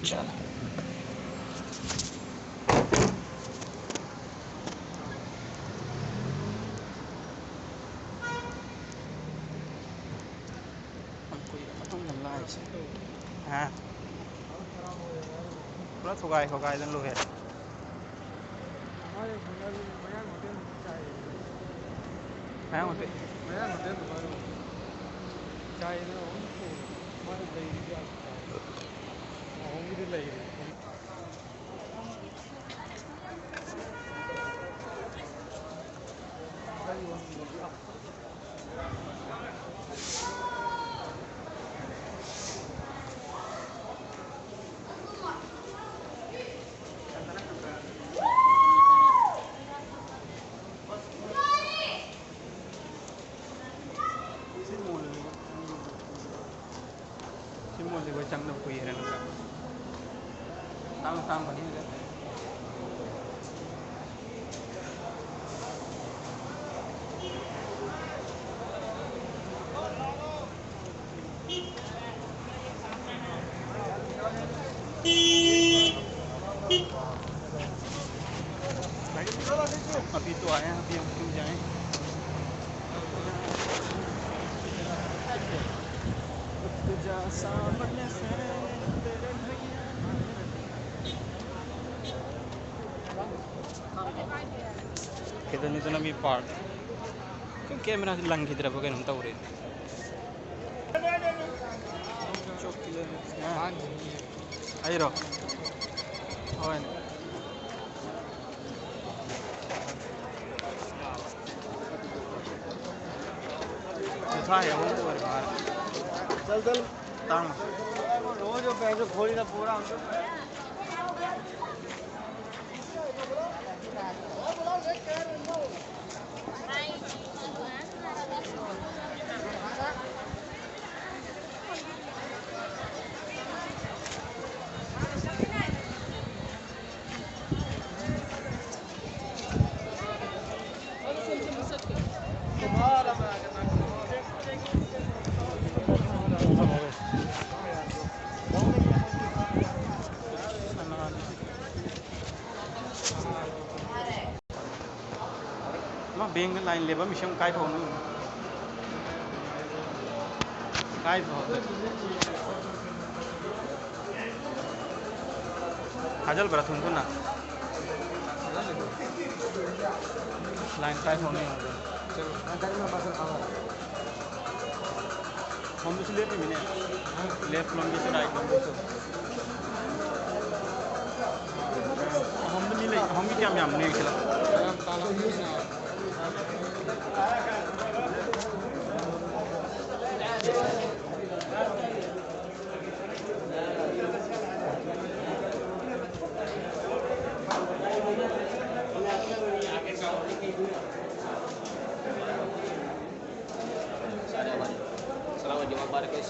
चल हाँ पूरा थोगाई थोगाई दन लोहे मैं होते सिमोल देखो चंग कोई है ना तांग तांग बनी है अभी तो आए हैं अभी हम क्यों जाएं kita nito na may park kung camera lang kita ba ganun tawrid ayro owen दिखाए वो बाहर चल चल तांग रोज वो पैसे खोली ना पूरा हमको बेंग लाइन लेबा मिशम काय फावनो काय फाव हाजल बरा थुन ना लाइन काय फावनो हम तो लेफ्ट में लेफ्ट लंबी से राइट लंबी से हम तो मिले हम भी क्या मैं हमने चला Selamat Jumat Barat guys.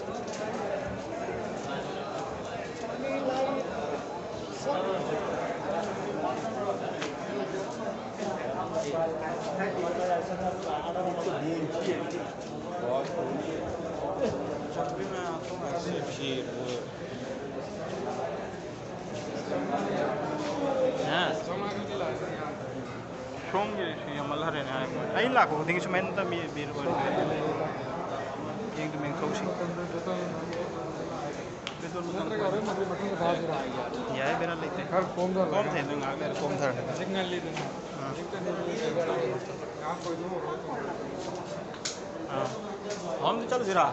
From yang malah hari ni, ain lah aku tinggi cuma entah biru yang tu main kau sih. Betul bukan. Ya, benar lite. Kom थे तो आगे kom था. Signal ले देना. हाँ. हम तो चलो जरा.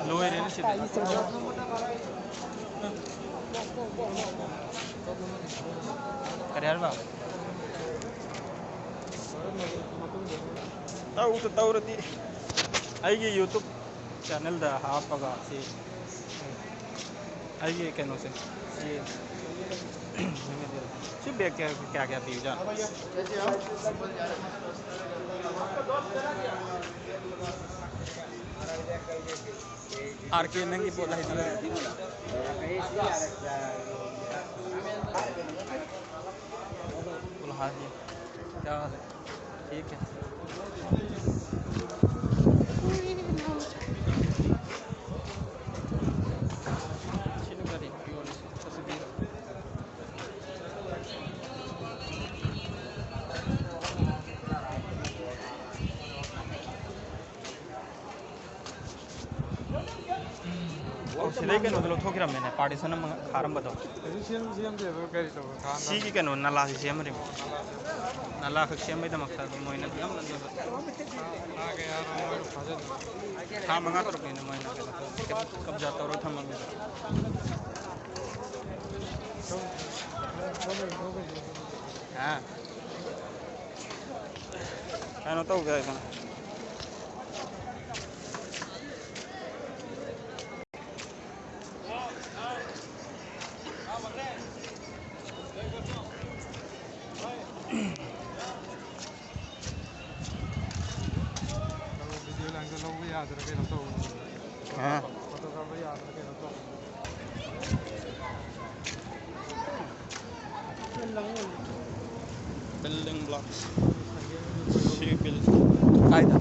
लोहे रहने से यार बाप tahu tu tahu reti aige YouTube channel दा हाफ पगा से aige कहनो से ये सिर्फ देख क्या क्या क्या दी जा आरके नंगी बोला है बुलहा जी क्या हाल है ठीक है सिले के नोदलो थोकिरा मैंने पार्टीशन में खारम बताओ सी की कनो नला से सेम रे नला खक सेम में मक्ता मोइना यम नंदो हां मंगा तो के मोइना कब जाता रो थम में हां कानो तो गया हाँ बिल्डिंग ब्लॉक्स सिविल कायदा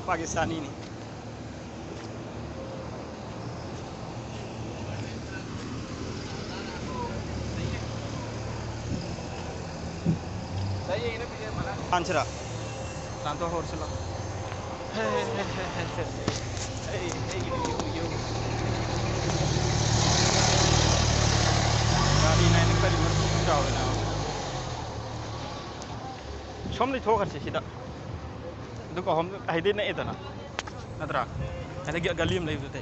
पाकिस्तानी नहीं पांचरा tanto horsela hey yo गाड़ी नहीं निकल मत जाओ ना somli thok har sida du ko hom haide na edana natra ada galim lai bute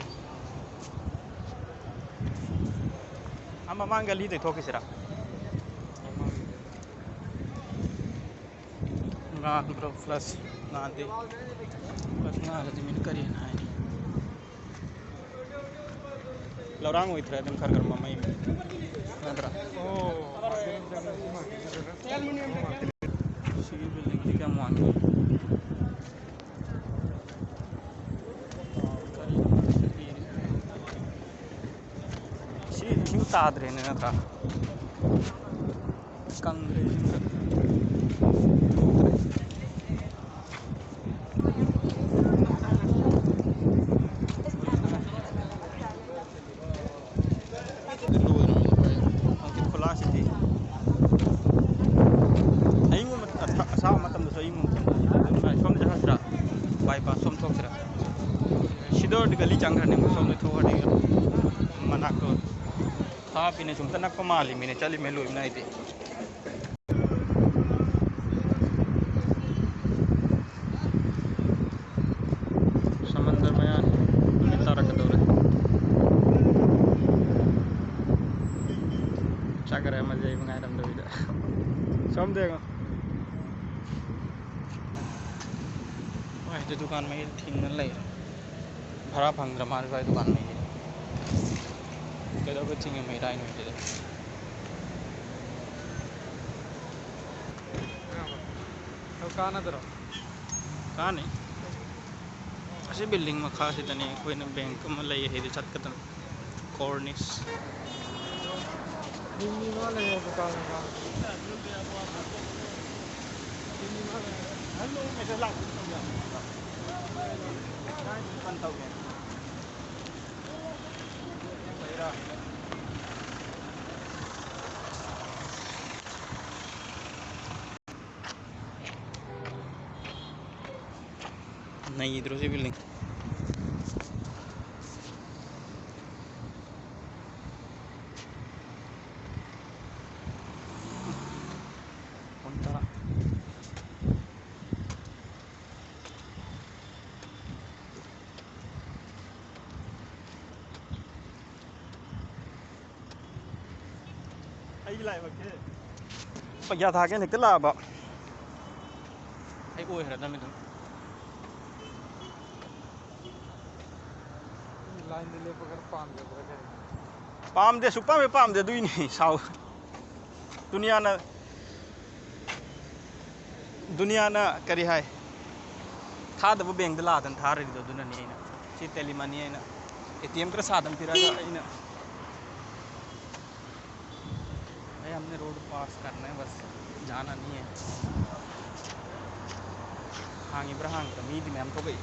amma mang gali de thok sira ngan bro plus nanti plus ngan di min kari na ini lorang wit ra dem khar gar mamai natra oh si building di ka muang si hiu ta dre ne natra kangre bypass som thok sira sido gali changra ne mo som thu hadi manak ko tha pine sum tanak ko mali mine chali melu nai te समंदर में यार तारा का दौर है चाकर है मजे मंगाए रम दो इधर सम देगा भाई दुकान में ठीक न ले भरा फंग हमारे भाई दुकान में कदो कुछ नहीं मेरा ही नहीं तो कहाँ ना तेरा कहाँ नहीं ऐसे बिल्डिंग में खास इतने कोई ना बैंक में ले ये है छत कतन कॉर्निश दिल्ली वाले हैं दुकान का दिल्ली वाले हेलो मेरे लाख पंताव में नहीं इधर से building ai lại vào kia bây giờ thà cái này tức là bảo ai ôi là năm mình line ले पकड़ पाम दे सुपा में पाम दे दुई नहीं साउ दुनिया ना करी है थादब बैंक लादन थारिदो दुननी अइना सी टेली मनी अइना एटीएम कर साधन पिरागा अइना भाई हमने रोड पास करना है बस जाना नहीं है हांगी ब्रहांग मीद मैम तो गई